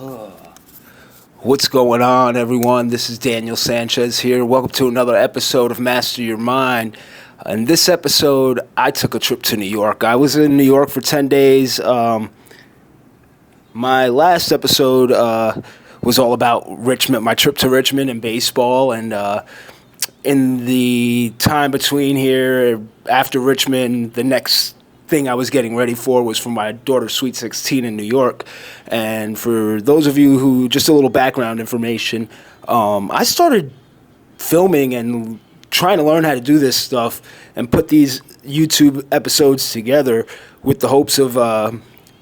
What's going on, everyone? This is Daniel Sanchez here. Welcome to another episode of Master Your Mind. In this episode, I took a trip to New York. I was in New York for 10 days. My last episode was all about Richmond, my trip to Richmond and baseball. And in the time between here, after Richmond, the next thing I was getting ready for was for my daughter's Sweet 16 in New York. And for those of you who, just a little background information, I started filming and trying to learn how to do this stuff and put these YouTube episodes together with the hopes of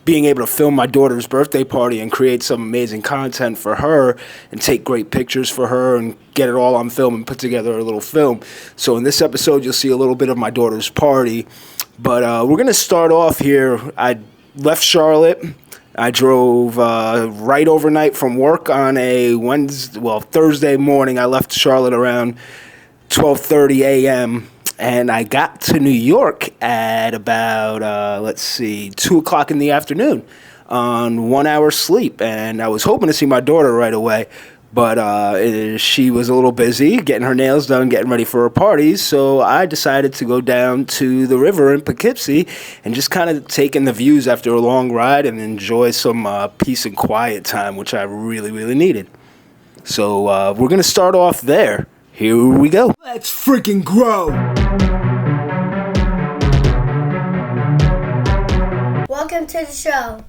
being able to film my daughter's birthday party and create some amazing content for her and take great pictures for her and get it all on film and put together a little film. So in this episode, you'll see a little bit of my daughter's party. But we're going to start off here. I left Charlotte. I drove right overnight from work on a Thursday morning. I left Charlotte around 12:30 a.m. And I got to New York at about, 2 o'clock in the afternoon on 1 hour sleep. And I was hoping to see my daughter right away. But she was a little busy getting her nails done, getting ready for her parties. So I decided to go down to the river in Poughkeepsie and just kind of take in the views after a long ride and enjoy some peace and quiet time, which I really, really needed. So we're going to start off there. Here we go. Let's freaking grow. Welcome to the show.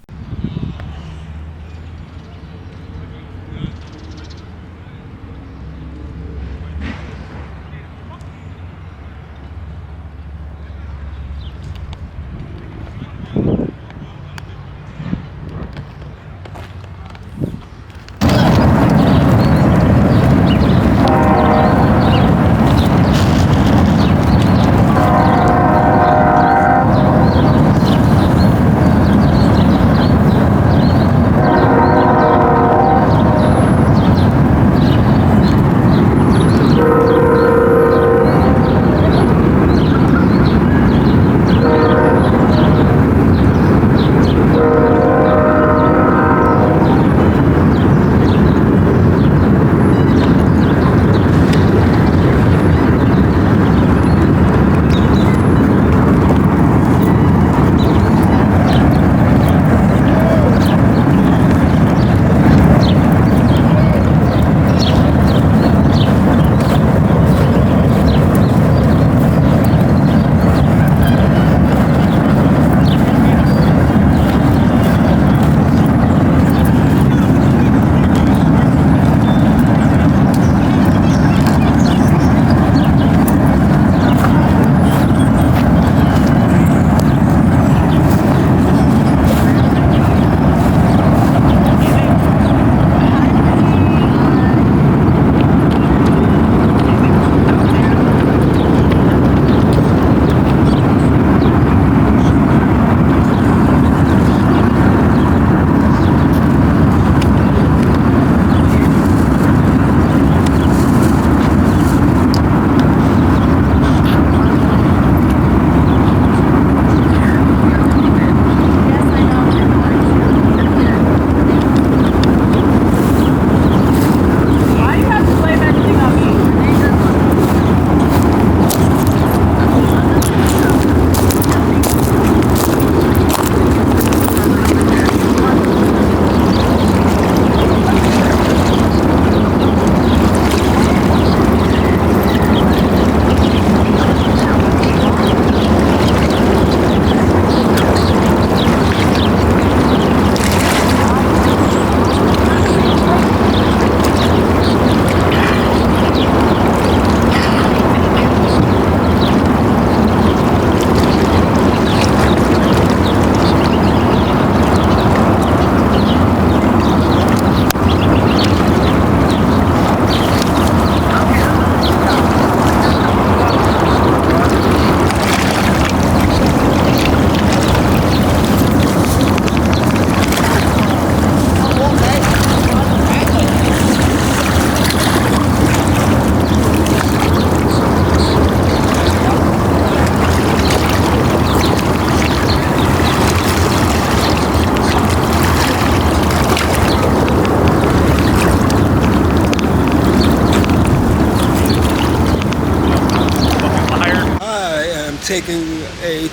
taking a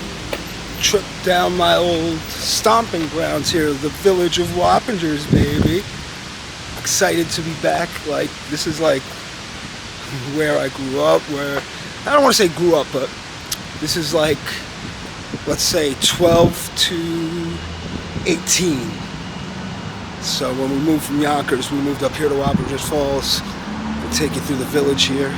trip down my old stomping grounds here, the village of Wappingers, baby. Excited to be back. Like, this is like where I grew up, where, I don't want to say grew up, but this is like, let's say 12 to 18. So when we moved from Yonkers, we moved up here to Wappingers Falls. We'll take you through the village here.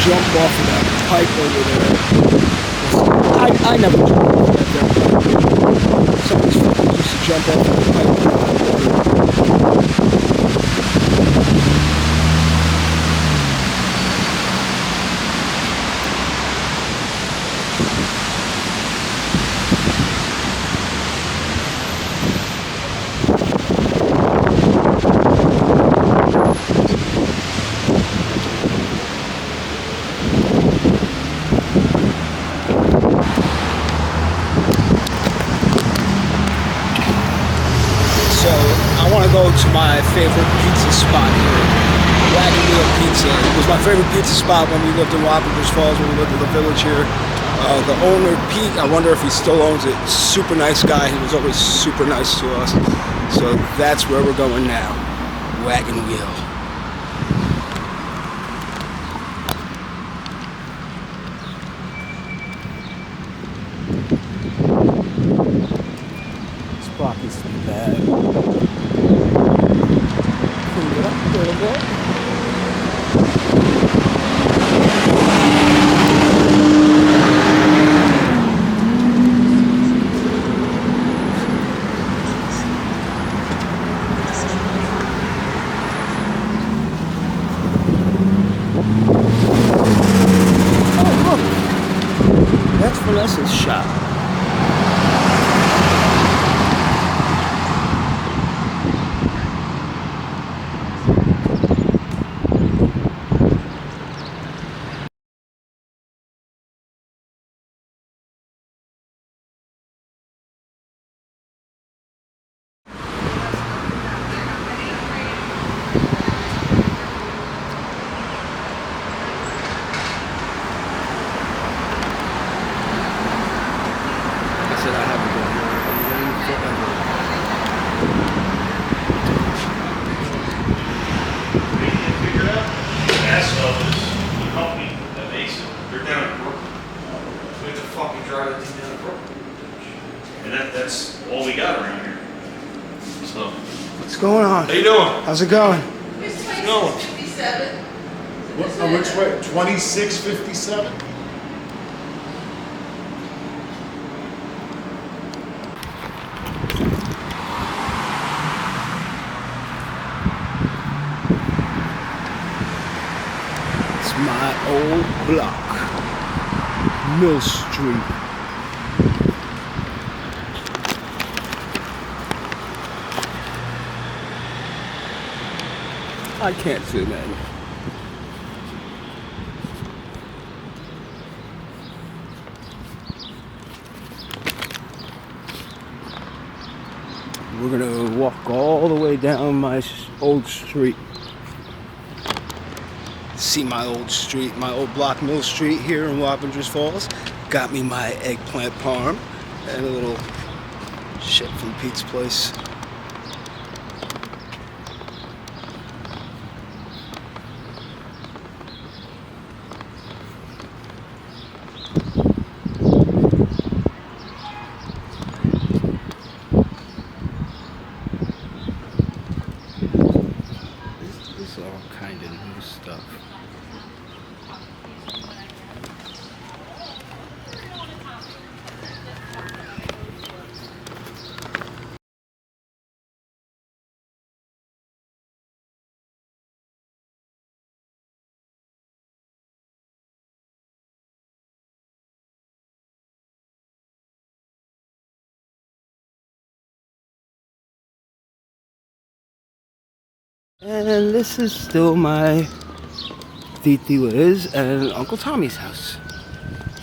Jump off of that pipe over there. I never jumped off of that pipe. Some of these fuckers used to jump off of the pipe. I want to go to my favorite pizza spot here, Wagon Wheel Pizza. It was my favorite pizza spot when we lived in Wappingers Falls, when we lived in the village here. The owner, Pete, I wonder if he still owns it. Super nice guy. He was always super nice to us. So that's where we're going now. Wagon Wheel. This block used to be bad. Clean it up a little bit. Oh, look. That's Vanessa's shop. And that's all we got around here. So, What's going on? how you doing? How's it going? It's going? 2657. Which way? 2657? It's my old block, Mill Street. I can't zoom in. We're gonna walk all the way down my old street. See my old street, my old block, Mill Street here in Wappingers Falls. Got me my eggplant parm and a little shit from Pete's place. This is all kind of new stuff. And this is still my Titi Liz and Uncle Tommy's house.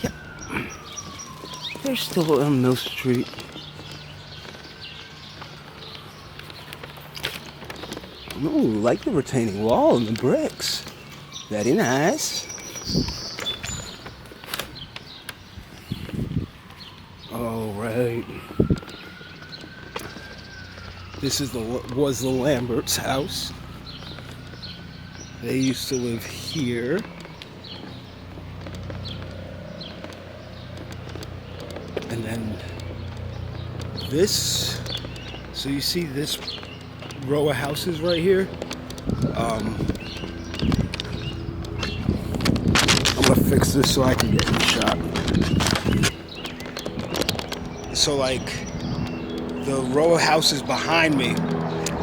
Yep. They're still on Mill Street. Ooh, like the retaining wall and the bricks. Very nice. All right. This was the Lambert's house. They used to live here. And then this, so you see this row of houses right here? I'm gonna fix this so I can get in the shot. So like the row of houses behind me,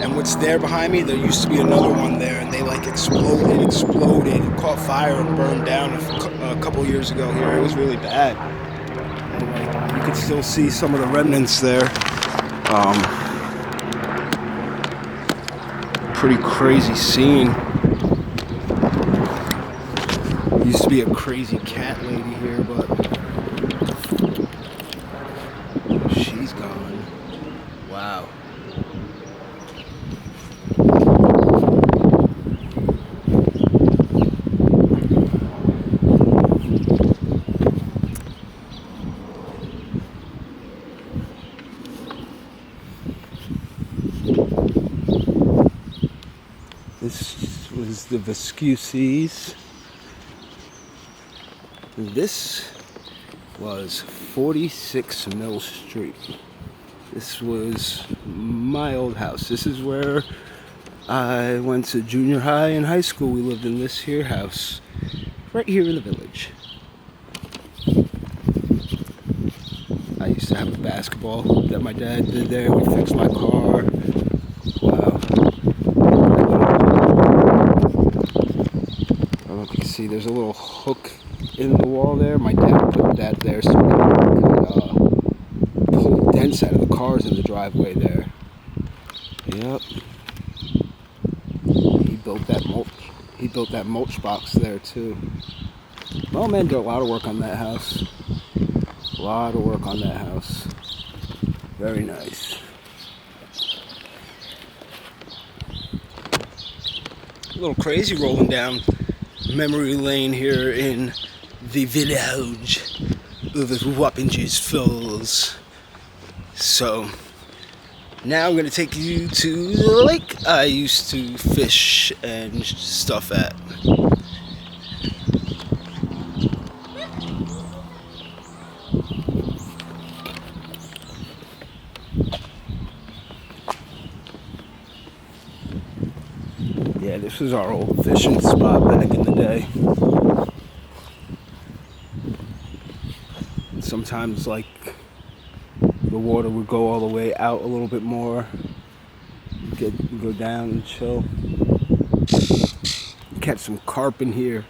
and what's there behind me, there used to be another one there, and they like exploded, it caught fire and burned down a couple years ago here. It was really bad. And, like, you could still see some of the remnants there. Pretty crazy scene. Used to be a crazy cat lady here, but she's gone. Wow. This was the Vescuses. This was 46 Mill Street. This was my old house. This is where I went to junior high and high school. We lived in this here house, right here in the village. I used to have a basketball that my dad did there. We fixed my car. Wow. I don't know if you can see, there's a little hook in the wall there. My dad put that there so we could pull dents out of the cars in the driveway there. Yep. He built that mulch box there too. Oh man, did a lot of work on that house. A lot of work on that house. Very nice. A little crazy rolling down memory lane here in the village of Wappingers Falls. So now I'm going to take you to the lake I used to fish and stuff at. Yeah, this was our old fishing spot back in the day. Sometimes, like, the water would go all the way out a little bit more. Go down and chill. Catch some carp in here.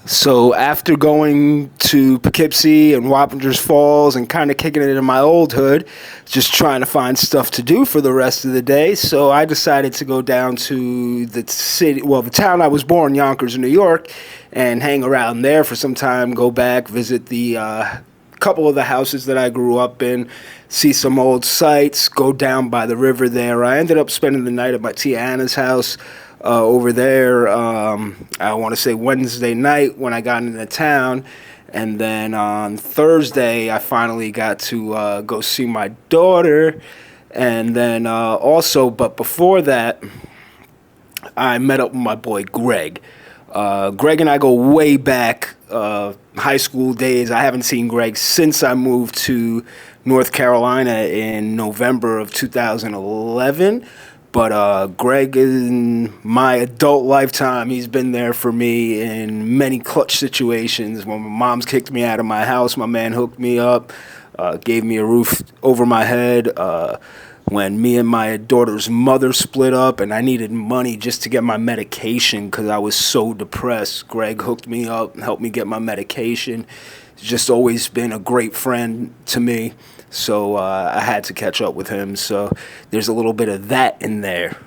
So after going to Poughkeepsie and Wappingers Falls and kind of kicking it in my old hood, just trying to find stuff to do for the rest of the day, so I decided to go down to the city, well, the town I was born, Yonkers, New York, and hang around there for some time, go back, visit the couple of the houses that I grew up in, see some old sites, go down by the river there. I ended up spending the night at my Tia Anna's house over there, I want to say Wednesday night when I got into town. And then on Thursday, I finally got to go see my daughter. And then also, but before that, I met up with my boy Greg. Greg and I go way back, high school days. I haven't seen Greg since I moved to North Carolina in November of 2011. But Greg, in my adult lifetime, he's been there for me in many clutch situations. When my mom's kicked me out of my house, my man hooked me up, gave me a roof over my head. When me and my daughter's mother split up and I needed money just to get my medication because I was so depressed, Greg hooked me up and helped me get my medication. He's just always been a great friend to me. So I had to catch up with him. So there's a little bit of that in there.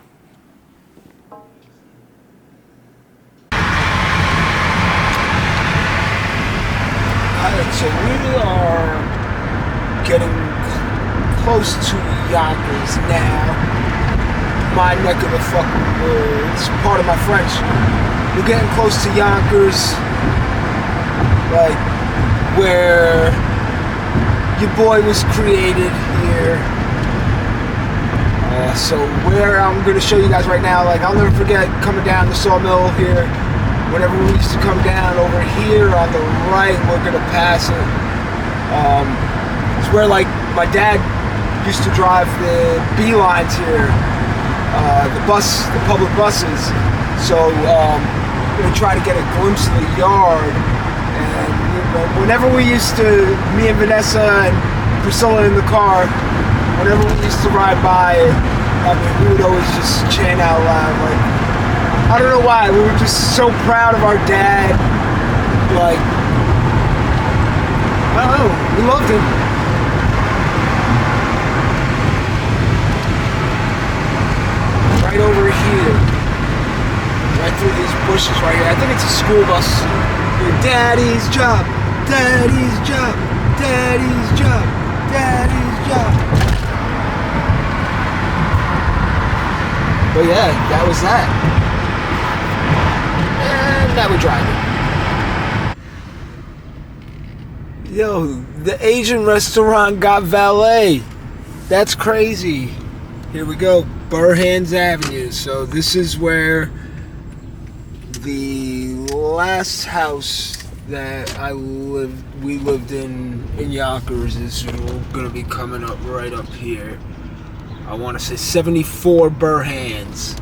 Alright, so we are getting close to Yonkers now. My neck of the fucking woods. Part of my French. We're getting close to Yonkers. Like, where your boy was created here. So where I'm going to show you guys right now, like I'll never forget coming down the sawmill here. Whenever we used to come down over here on the right, we're going to pass it. It's where like my dad used to drive the B lines here, the public buses. So we're going to try to get a glimpse of the yard. And whenever we used to, me and Vanessa and Priscilla in the car, whenever we used to ride by, I mean, we would always just chant out loud. Like, I don't know why, we were just so proud of our dad. Like, I don't know, we loved him. Right over here, right through these bushes right here. I think it's a school bus. Daddy's job, daddy's job, daddy's job, daddy's job. But yeah, that was that. And now we're driving. Yo, the Asian restaurant got valet. That's crazy. Here we go, Burhan's Avenue. So this is where the last house that we lived in Yonkers is gonna be coming up right up here. I want to say 74 Burhan's.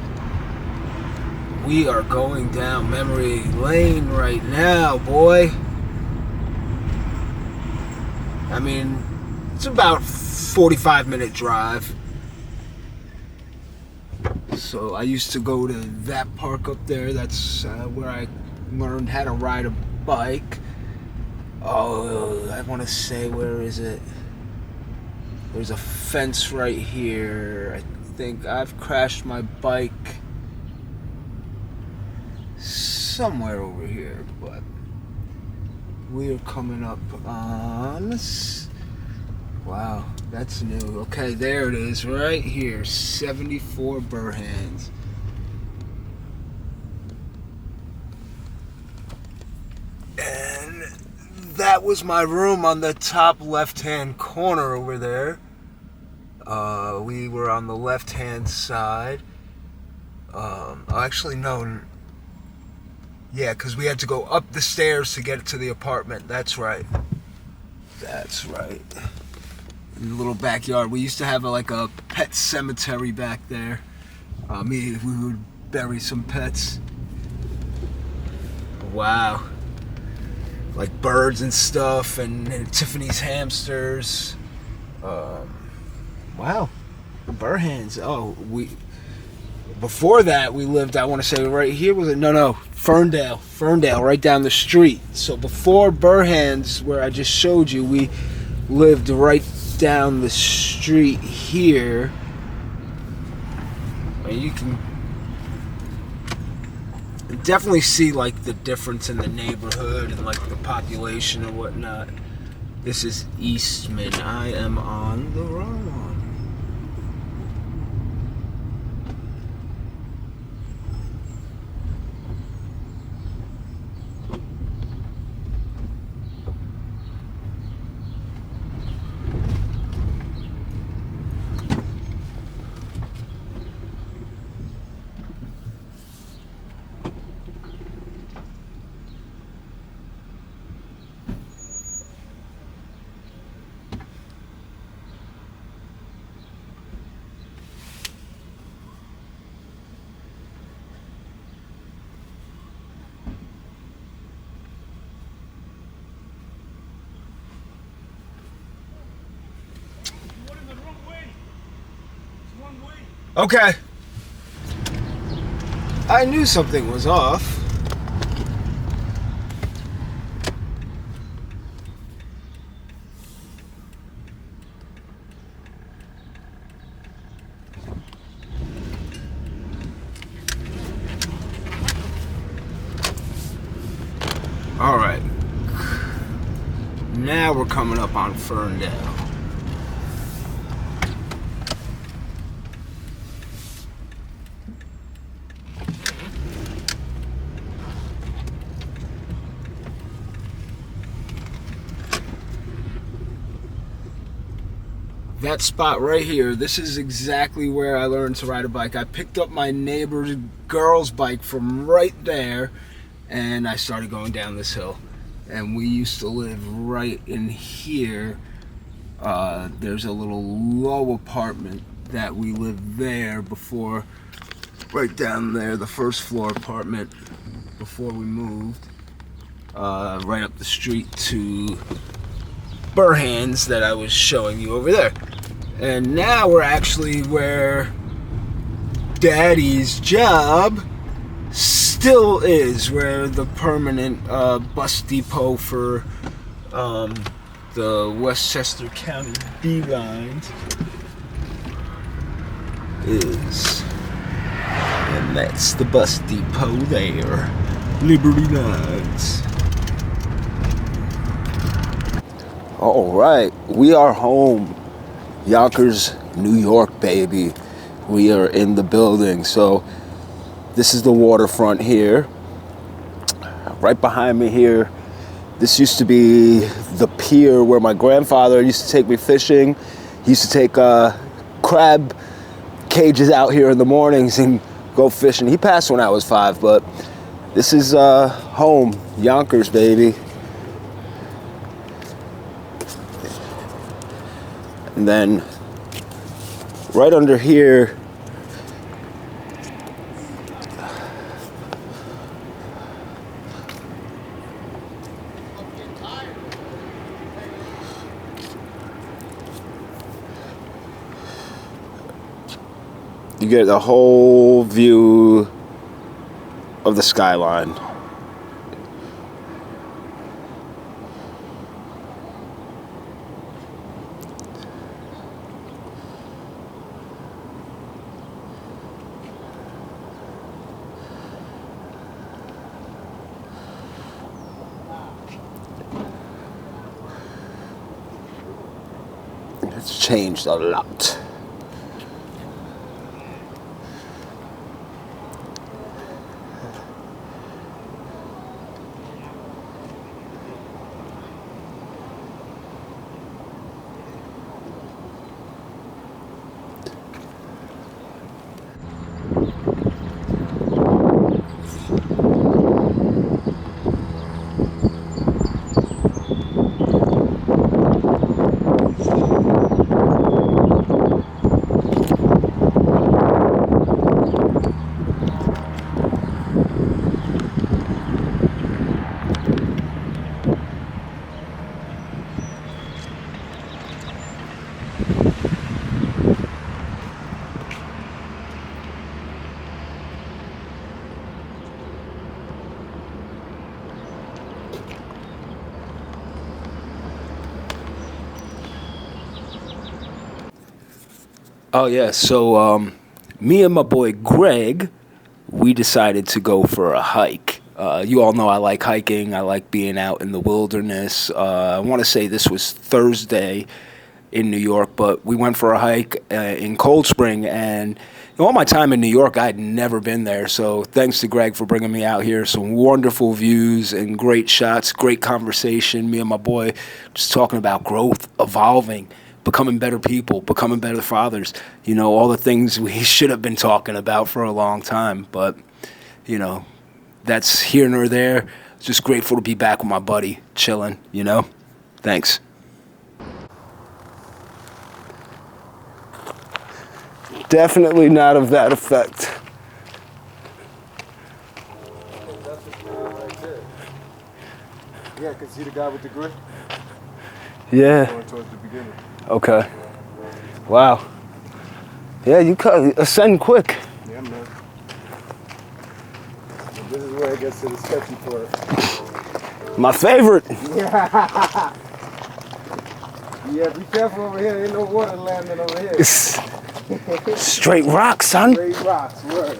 We are going down memory lane right now, boy. I mean, it's about 45-minute drive. So I used to go to that park up there. That's where I learned how to ride a bike. Oh, I want to say, where is it? There's a fence right here. I think I've crashed my bike somewhere over here, but we are coming up on... Wow, that's new. Okay, there it is, right here, 74 Burhan's. And that was my room on the top left-hand corner over there. We were on the left-hand side. Actually, no. Yeah, because we had to go up the stairs to get to the apartment. That's right. That's right. In the little backyard. We used to have like a pet cemetery back there. We would bury some pets. Wow. Like birds and stuff, and Tiffany's hamsters. Wow. Burhan's. Oh, before that we lived, I want to say right here, was it? No, Ferndale, right down the street. So before Burhan's, where I just showed you, we lived right down the street here. And you can definitely see like the difference in the neighborhood and like the population and whatnot. This is Eastman. I am on the wrong one. Okay. I knew something was off. All right. Now we're coming up on Ferndale. That spot right here, this is exactly where I learned to ride a bike. I picked up my neighbor's girl's bike from right there, and I started going down this hill. And we used to live right in here. There's a little low apartment that we lived there before, right down there, the first floor apartment before we moved. Right up the street to Burhan's that I was showing you over there. And now we're actually where Daddy's job still is, where the permanent bus depot for the Westchester County B lines is. And that's the bus depot there, Liberty Lines. All right, we are home. Yonkers, New York, baby. We are in the building. So this is the waterfront here. Right behind me here, this used to be the pier where my grandfather used to take me fishing. He used to take crab cages out here in the mornings and go fishing. He passed when I was 5, but this is home, Yonkers, baby. And then right under here, you get the whole view of the skyline. It's changed a lot. Oh yeah, so me and my boy Greg, we decided to go for a hike. You all know I like hiking. I like being out in the wilderness. I want to say this was Thursday in New York, but we went for a hike in Cold Spring. And all my time in New York, I had never been there. So thanks to Greg for bringing me out here. Some wonderful views and great shots, great conversation. Me and my boy just talking about growth, evolving, becoming better people, becoming better fathers, you know, all the things we should have been talking about for a long time. But, you know, that's here nor there. Just grateful to be back with my buddy, chilling, you know. Thanks. Definitely not of that effect. Yeah, I can see the guy with the grid. Yeah. Going towards the beginning. Okay. Wow. Yeah, you ascend quick. Yeah, man. And this is where it gets to the sketchy part. My favorite. Yeah, be careful over here. Ain't no water landing over here. Straight rock, son. Straight rocks, word.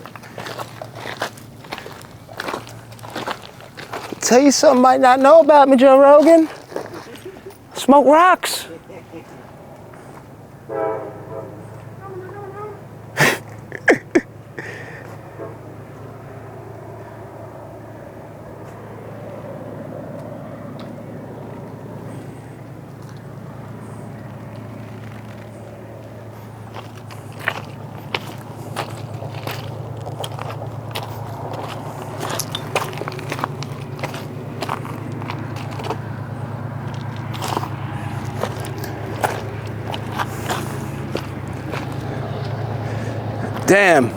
tell you something you might not know about me, Joe Rogan. Smoke rocks. Damn.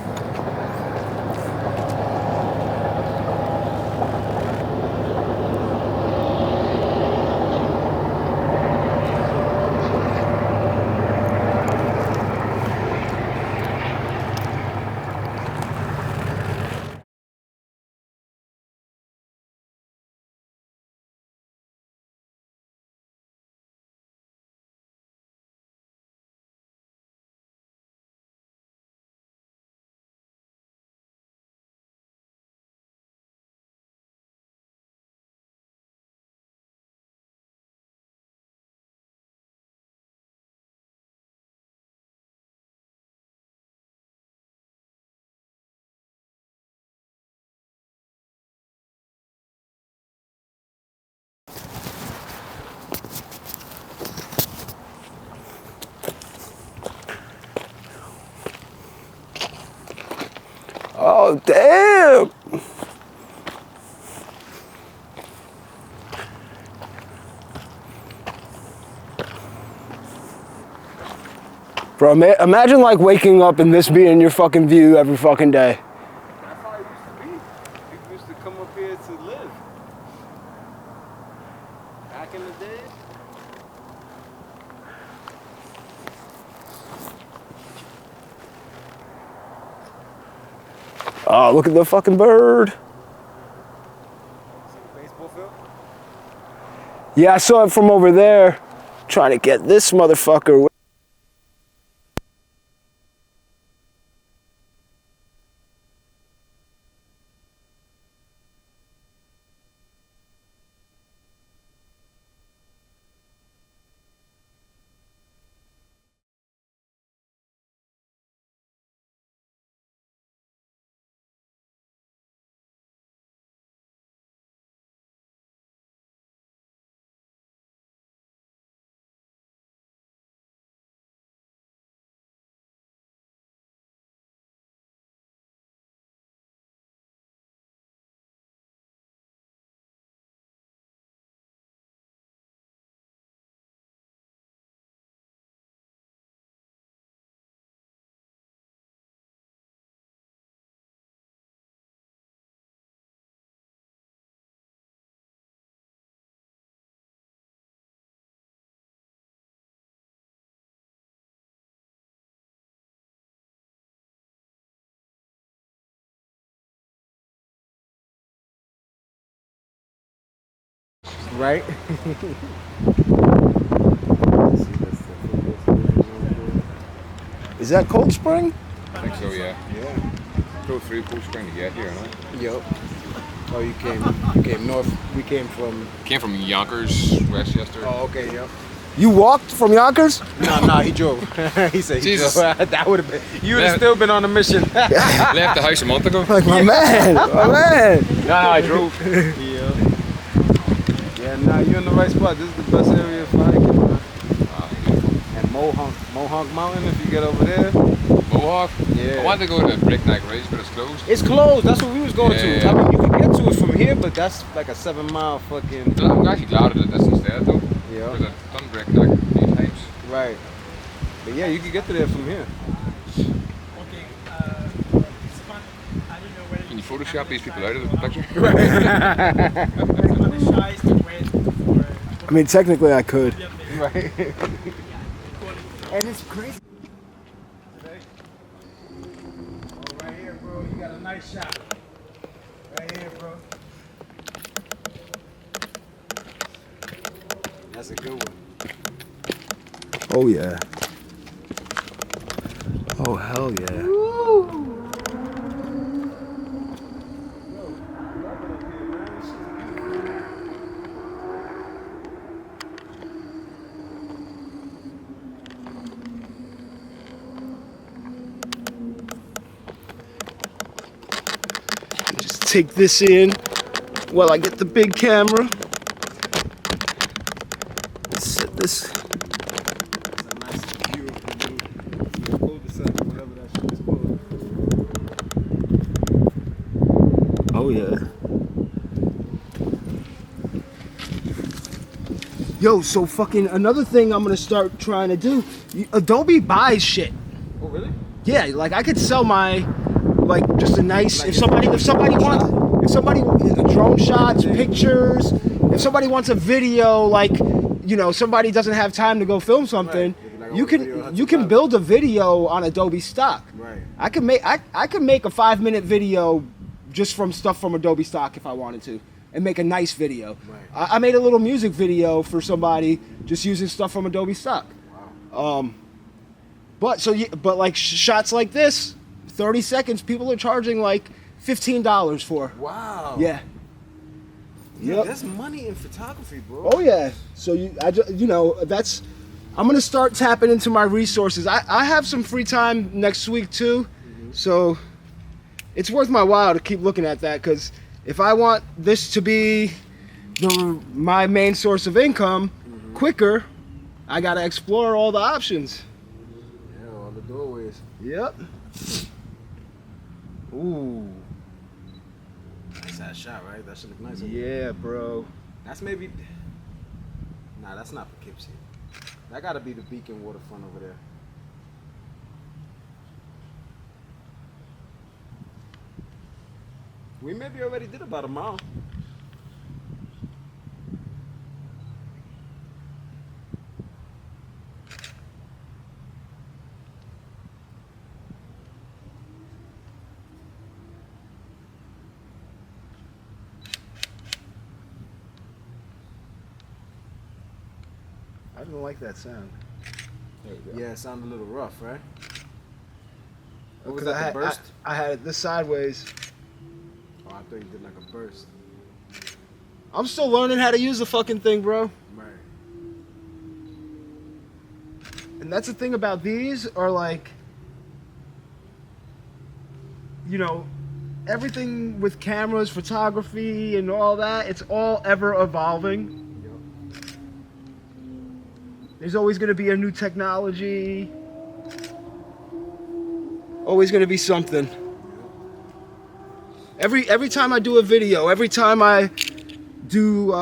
Oh, damn. Bro, imagine like waking up and this being your fucking view every fucking day. That's how it used to be. People used to come up here to live. Back in the day. Oh, look at the fucking bird. See the baseball field? Yeah, I saw it from over there. Trying to get this motherfucker. Right? Is that Cold Spring? I think so, yeah. Yeah. Go through Cold Spring to get here, no? Yup. Oh, you came north. We came from. Came from Yonkers, Westchester. Oh, okay, yep. You walked from Yonkers? No, he drove. He said he Jesus. drove. That would have been. You would have still been on the mission. Left the house a month ago. Like, my man, my man. No, I drove. Yeah. Yeah, nah, you're in the right spot. This is the best area for hiking, man. And Mohawk Mountain, if you get over there. Mohawk? Yeah. I wanted to go to Breakneck Ridge, but it's closed. It's closed. That's what we was going to. Yeah. I mean, you can get to it from here, but that's like a 7-mile fucking. I'm actually glad of this instead, though. Yeah. Because I've done Breakneck a few times. Right. But yeah, you can get to there from here. Can you Photoshop these people out of the picture? I mean, technically I could. Right. And it's crazy. Oh, right here, bro. You got a nice shot. Right here, bro. That's a good one. Oh, yeah. Oh, hell yeah. take this in while I get the big camera. Let's set this. It's a nice view of the new cul-de-sac, whatever that shit is called. Oh yeah. Yo, so fucking another thing I'm gonna start trying to do. Adobe buys shit. Oh, really? Yeah, like I could sell my, like just a nice. Like If somebody drone shots, pictures. If somebody wants a video, like somebody doesn't have time to go film something, Right. Like you can build a video on Adobe stock. Right. I could make a 5-minute video just from stuff from Adobe stock if I wanted to, and make a nice video. Right. I made a little music video for somebody just using stuff from Adobe stock. Wow. But like shots like this, 30 seconds, people are charging like $15 for. Wow. Yeah. Yeah, Yep. there's money in photography, bro. Oh yeah. So I'm gonna start tapping into my resources. I have some free time next week too, so it's worth my while to keep looking at that, because if I want this to be my main source of income quicker, I gotta explore all the options. Yeah, all the doorways. Yep. Ooh. Nice ass shot, right? That should look nice. Yeah, bro. That's maybe. Nah, that's not Poughkeepsie. That gotta be the Beacon waterfront over there. We maybe already did about a mile. I don't like that sound. There you go. Yeah, it sounded a little rough, right? What was Because that, the burst? I had it this sideways. Oh, I thought you did like a burst. I'm still learning how to use the fucking thing, bro. Right. And that's the thing about these, are like, everything with cameras, photography, and all that, it's all ever evolving. There's always going to be a new technology. Always going to be something. Every time I do a video, every time I do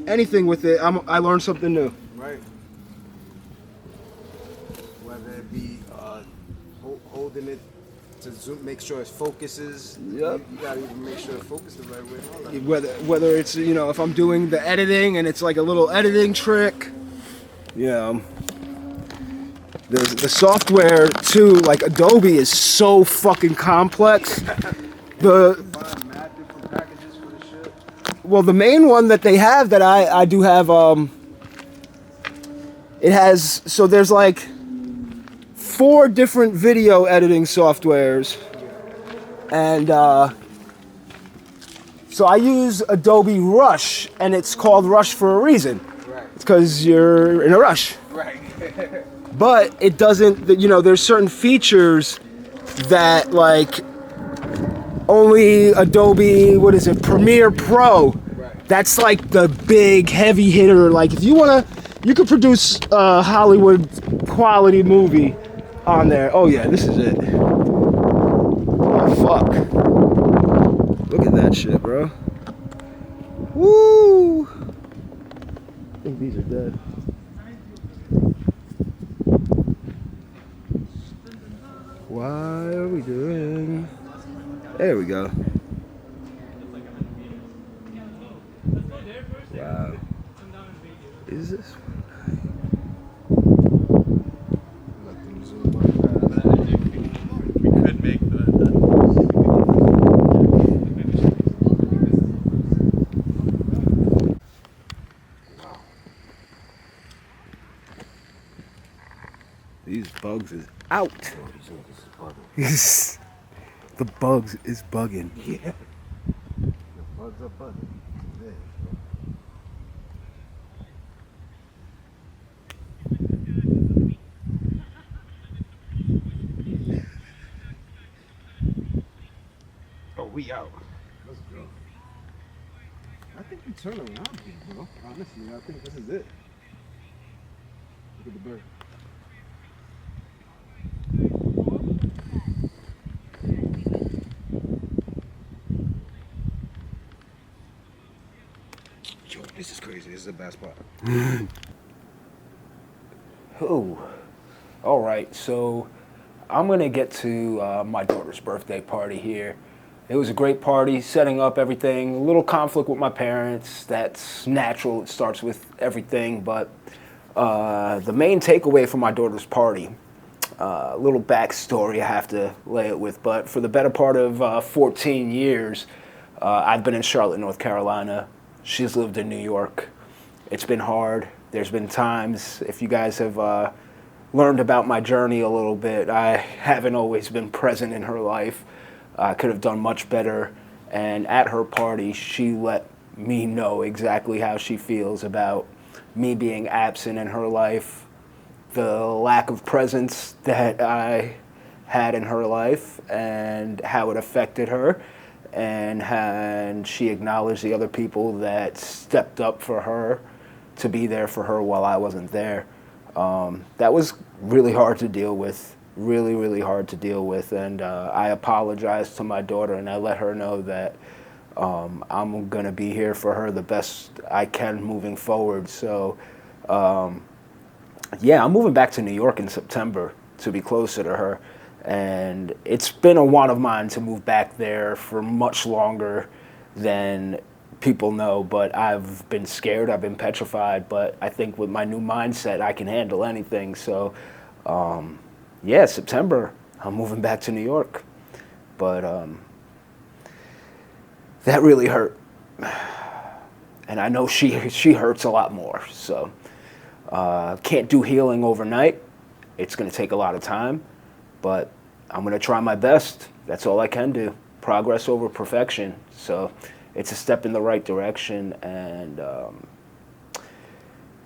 anything with it, I learn something new. Right. Whether it be holding it to zoom, make sure it focuses. Yep. You gotta even make sure it focuses the right way. And all that. Whether it's if I'm doing the editing and it's like a little editing trick. Yeah. The software too, like Adobe, is so fucking complex. Find mad different packages for the shit. Well, the main one that they have that I do have, it has, so there's like 4 different video editing softwares, and so I use Adobe Rush, and it's called Rush for a reason. Right. It's because you're in a rush. Right. But it doesn't, there's certain features that like only Adobe, Premiere Pro. Right. That's like the big heavy hitter. Like if you could produce a Hollywood quality movie on there. Oh yeah, this is it. Oh fuck. Look at that shit, bro. Woo! I think these are dead. Why are we doing? There we go. Wow. Is this? Let them zoom up. We could make the These bugs is out. The bugs is bugging. Yeah. The bugs are bugging. There you go. Oh, we out. Let's go. I think we turn around here, bro. Honestly, I think this is it. Look at the bird. Yo, this is crazy. This is a bad spot. Oh, all right. So I'm gonna get to my daughter's birthday party here. It was a great party, setting up everything. A little conflict with my parents. That's natural. It starts with everything. But the main takeaway from my daughter's party, a little backstory I have to lay it with. But for the better part of 14 years, I've been in Charlotte, North Carolina. She's lived in New York. It's been hard. There's been times, if you guys have learned about my journey a little bit, I haven't always been present in her life. I could have done much better. And at her party, she let me know exactly how she feels about me being absent in her life, the lack of presence that I had in her life, and how it affected her. And she acknowledged the other people that stepped up for her to be there for her while I wasn't there. That was really hard to deal with, really, really hard to deal with. And I apologized to my daughter, and I let her know that I'm going to be here for her the best I can moving forward. So, yeah, I'm moving back to New York in September to be closer to her. And it's been a want of mine to move back there for much longer than people know, but I've been scared, I've been petrified, but I think with my new mindset, I can handle anything. So, yeah, September, I'm moving back to New York. But that really hurt. And I know she hurts a lot more. So, can't do healing overnight. It's going to take a lot of time, but I'm going to try my best. That's all I can do. Progress over perfection. So it's a step in the right direction, and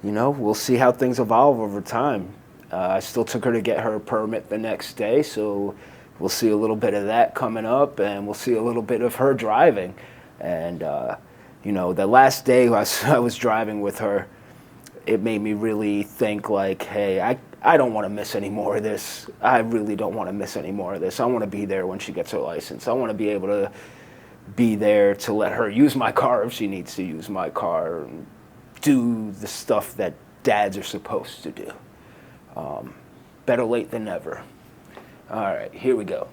we'll see how things evolve over time. I still took her to get her permit the next day, so we'll see a little bit of that coming up, and we'll see a little bit of her driving. And the last day I was driving with her, it made me really think like, hey, I don't want to miss any more of this. I really don't want to miss any more of this. I want to be there when she gets her license. I want to be able to be there to let her use my car if she needs to use my car and do the stuff that dads are supposed to do. Better late than never. All right, here we go.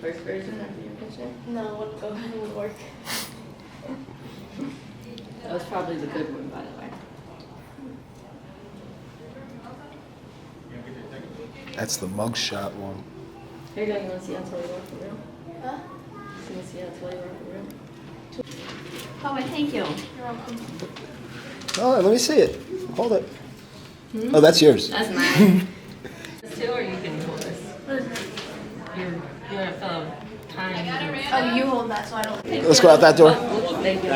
first version after your picture? No, I want to go ahead and work. That was probably the good one, by the way. That's the mugshot one. Here you go. You want to see how tall you are for real? Huh? You want to see how tall you are for real? Oh, wait, thank you. You're welcome. Oh, let me see it. Hold it. Oh, that's yours. That's mine. This too, or you can hold this. You're a fellow time. Oh, you hold that so I don't. Let's go out that door. Oh, thank you.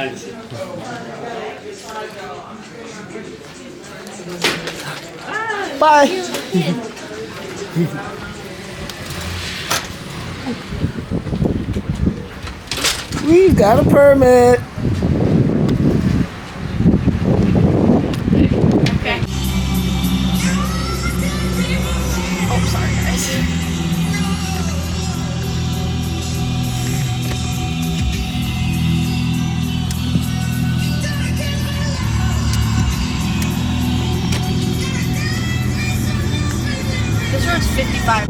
Bye. We've got a permit. Oh, sorry, guys. This road's 55.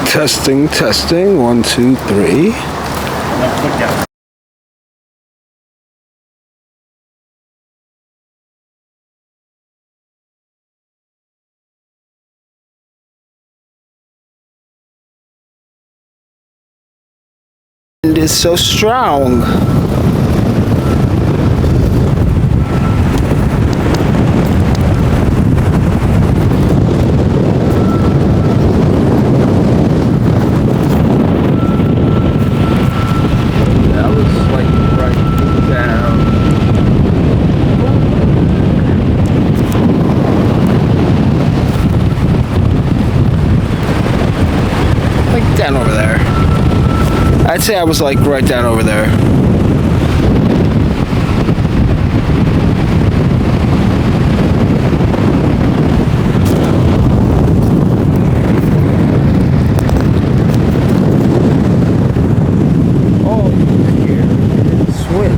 Testing, testing. 1, 2, 3. It is so strong. That was like right down. Like down over there. I'd say I was like right down over there. Oh, here. Swim.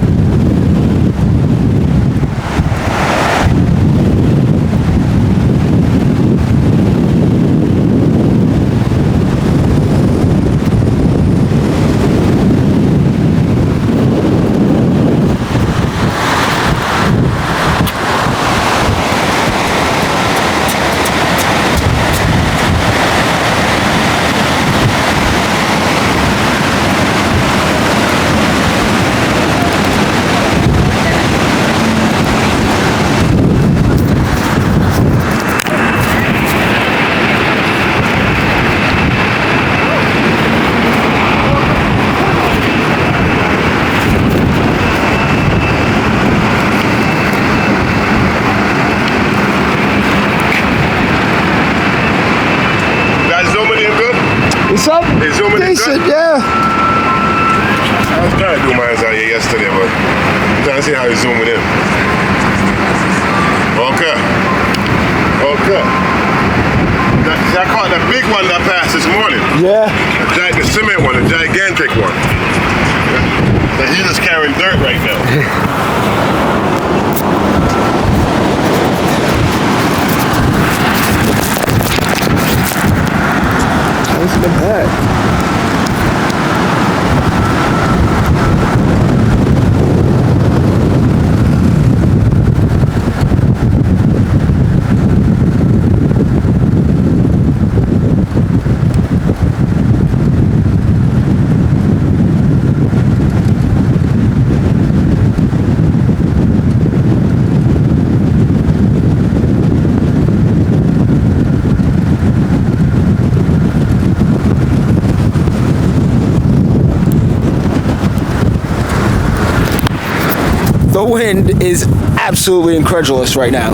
It's up. They zooming in Decent, good? yeah. I was trying to do mine out here yesterday, but I'm trying to see how he's zooming in. Okay. Okay. I caught that big one that passed this morning. Yeah. The cement one, a gigantic one. But he's just carrying dirt right now. Look at that. The wind is absolutely incredulous right now.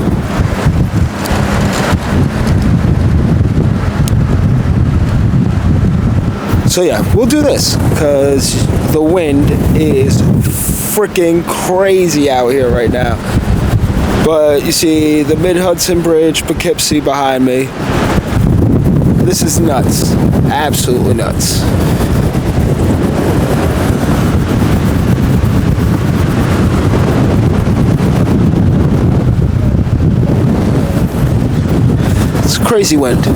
So yeah, we'll do this because the wind is freaking crazy out here right now. But you see the Mid-Hudson Bridge, Poughkeepsie behind me. This is nuts. Absolutely nuts. It's crazy wind.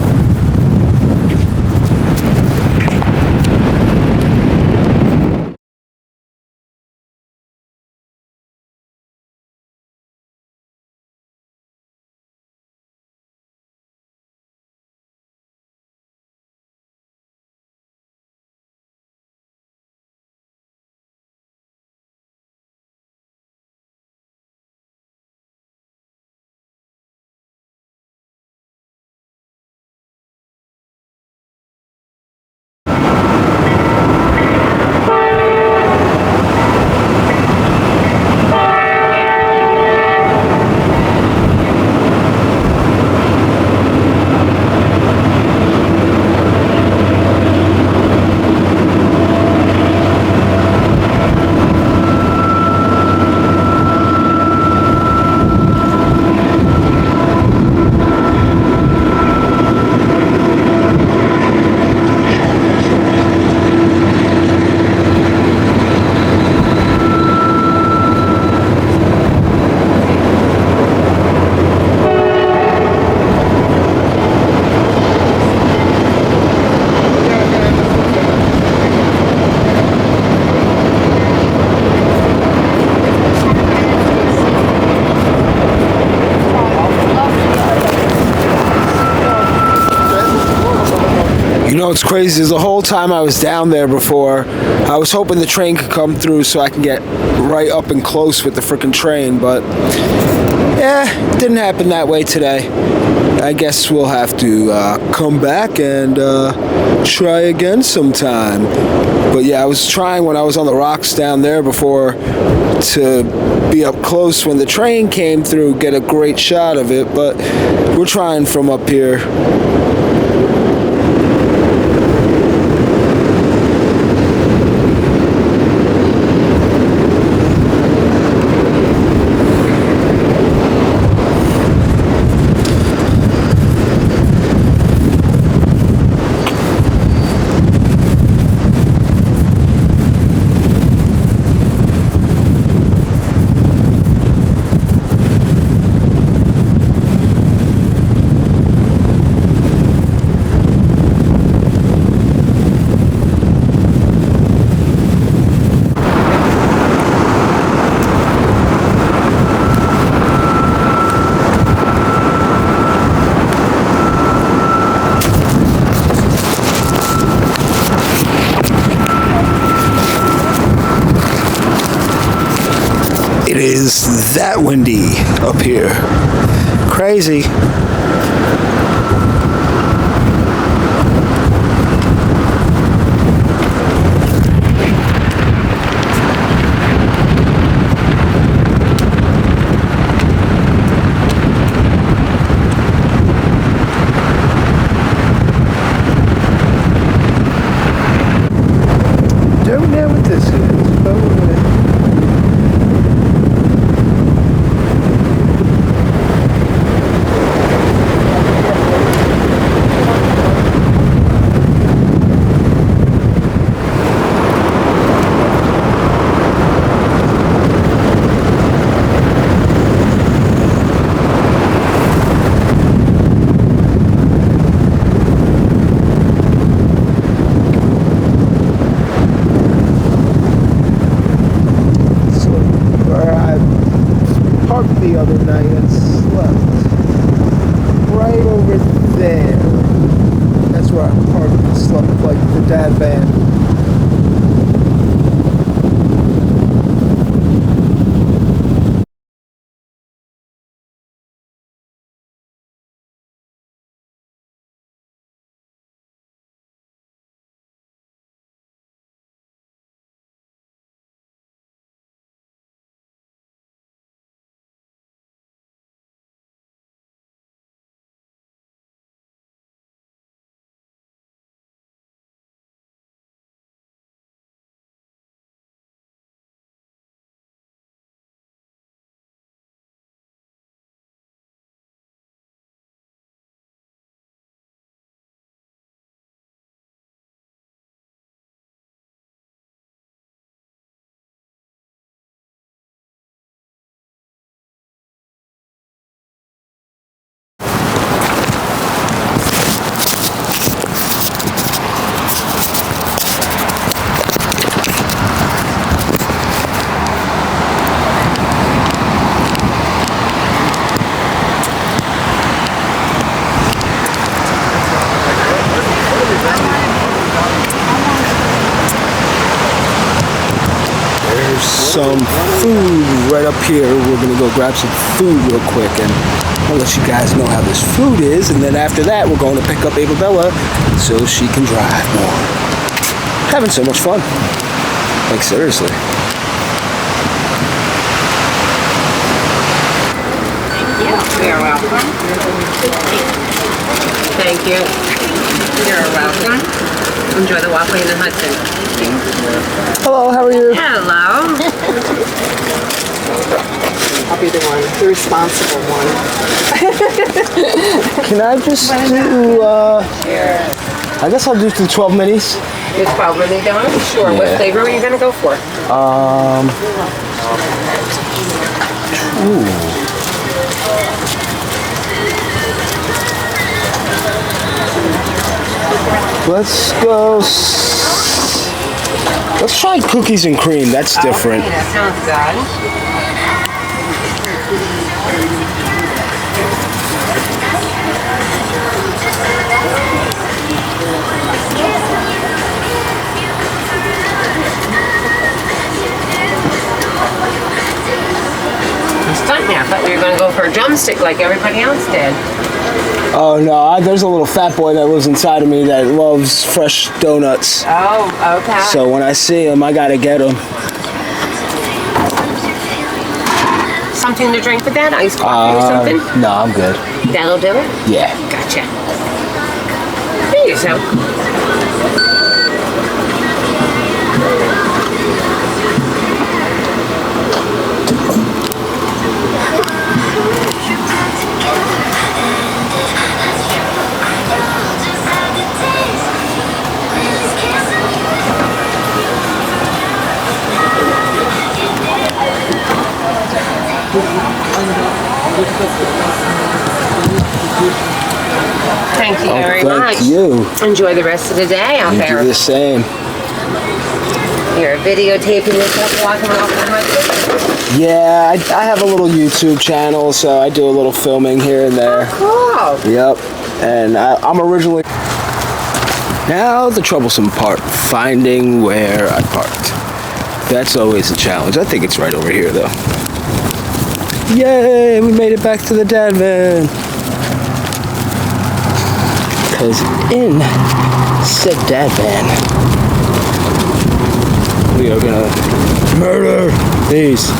You know what's crazy is the whole time I was down there before, I was hoping the train could come through so I can get right up and close with the freaking train, but yeah, didn't happen that way today. I guess we'll have to come back and try again sometime. But yeah, I was trying when I was on the rocks down there before to be up close when the train came through, get a great shot of it, but we're trying from up here. It is that windy up here. Crazy. midnight and slept right over there. That's where I parked and slept like the dad van. Some food right up here. We're gonna go grab some food real quick, and I'll let you guys know how this food is, and then after that we're going to pick up Bella so she can drive more. Having so much fun, like seriously. You're welcome. Thank you. You're welcome. Enjoy the walkway in the Hudson. Hello, how are you? Hello. I'll be the one, the responsible one. Can I just do, I guess I'll do the 12 minis. You're 12 really doing? Sure. Yeah. What flavor are you going to go for? Let's go. Let's try cookies and cream. That's different. Okay, that sounds good. Stunt me. I thought we were going to go for a drumstick like everybody else did. Oh no, there's a little fat boy that lives inside of me that loves fresh donuts. Oh, okay. So when I see him, I gotta get him. Something to drink with that? Iced coffee or something? No, I'm good. That'll do it? Yeah. Gotcha. There you go. Thank you very much. Thank you. Enjoy the rest of the day out You there. do the same. You're videotaping yourself walking off the Hudson? Yeah, I have a little YouTube channel, so I do a little filming here and there. Cool. Yep. And I'm originally... Now the troublesome part, finding where I parked. That's always a challenge. I think it's right over here, though. Yay, we made it back to the dad van. Because in said dad van, we are gonna murder these.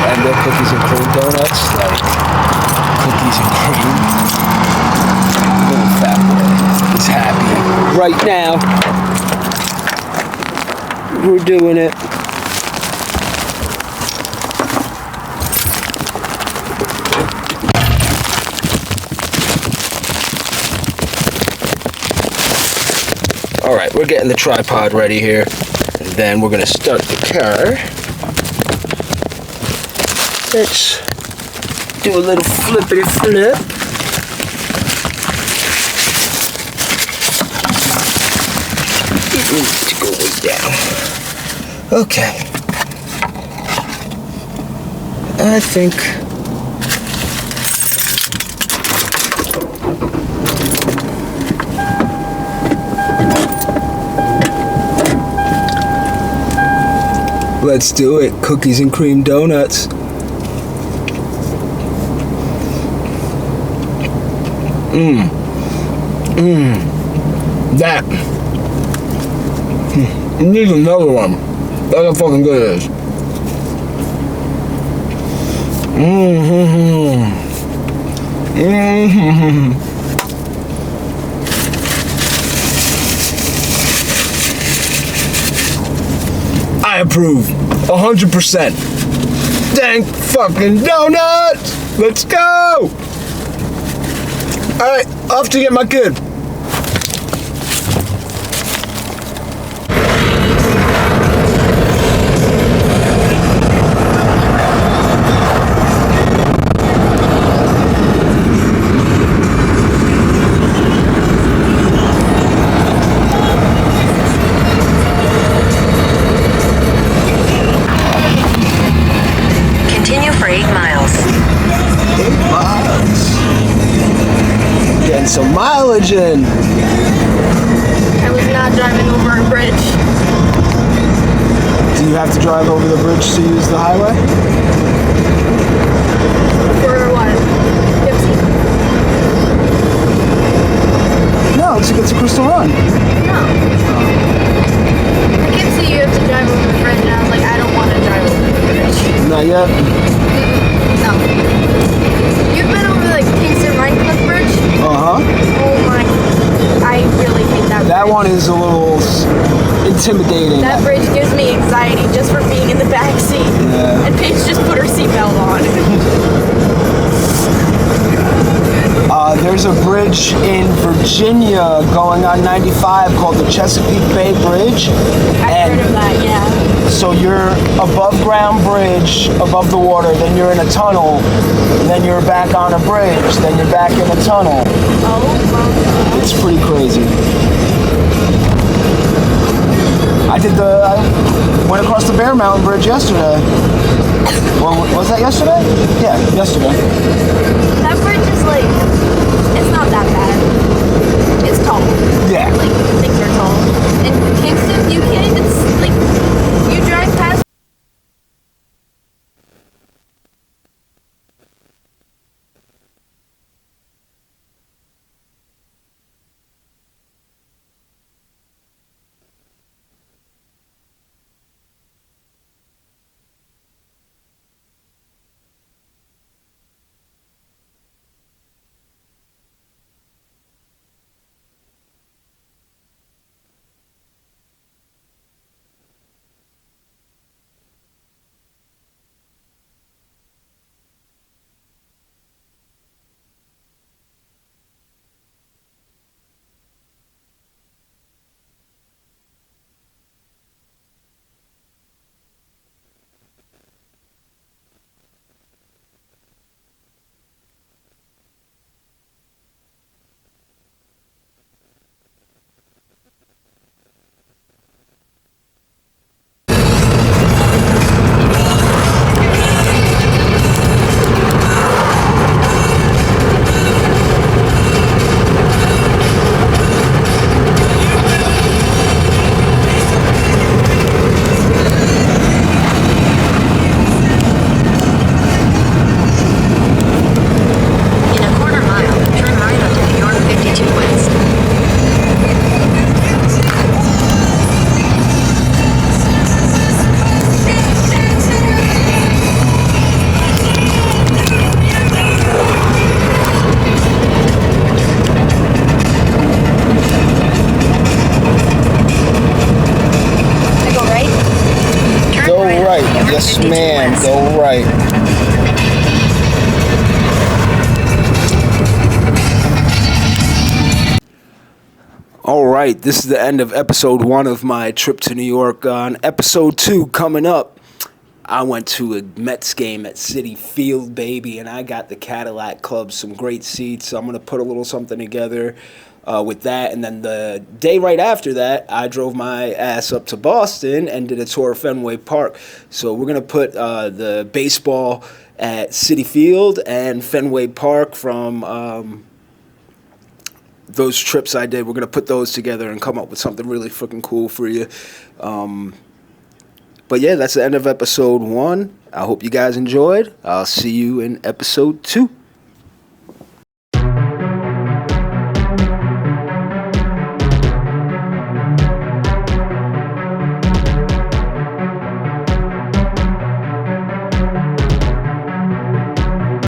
And their cookies and cream donuts, like cookies and cream. Little fat boy is happy right now. We're doing it. All right, we're getting the tripod ready here. And then we're gonna start the car. Let's do a little flippity flip. It needs to go way down. Okay. I think let's do it. Cookies and cream donuts. That. You need another one. That's how fucking good it is. I approve. 100%. Thank fucking donuts! Let's go! Alright, off to get my kid. Continue for 8 miles. 8 miles. Getting some mileage in. I was not driving over a bridge. Do you have to drive over the bridge to use the highway? For what? Dipsy? No, to get to Crystal Run. No. I kept saying you have to drive over the bridge, and I was like, I don't want to drive over the bridge. Not yet. No. You've been over like Kingston Rhinecliff Bridge? Uh-huh. Oh my. I really hate that That bridge. one is a little intimidating. That bridge gives me anxiety just for being in the back seat. Yeah. And Paige just put her seatbelt on. There's a bridge in Virginia going on 95 called the Chesapeake Bay Bridge. I've heard of that, yeah. So you're above ground bridge, above the water, then you're in a tunnel, then you're back on a bridge, then you're back in a tunnel. Oh, well. It's pretty crazy. I went across the Bear Mountain Bridge yesterday. Well, was that yesterday? Yeah, yesterday. That bridge is like, it's not that bad. It's tall. Yeah. Like, things are tall. In Kingston, you can't even, like, you drive past. right, this is the end of episode 1 of my trip to New York. On episode 2 coming up, I went to a Mets game at Citi Field, baby, and I got the Cadillac Club some great seats. So I'm going to put a little something together with that. And then the day right after that, I drove my ass up to Boston and did a tour of Fenway Park. So we're going to put the baseball at Citi Field and Fenway Park from those trips I did. We're going to put those together and come up with something really freaking cool for you. But yeah, that's the end of episode 1. I hope you guys enjoyed. I'll see you in episode 2.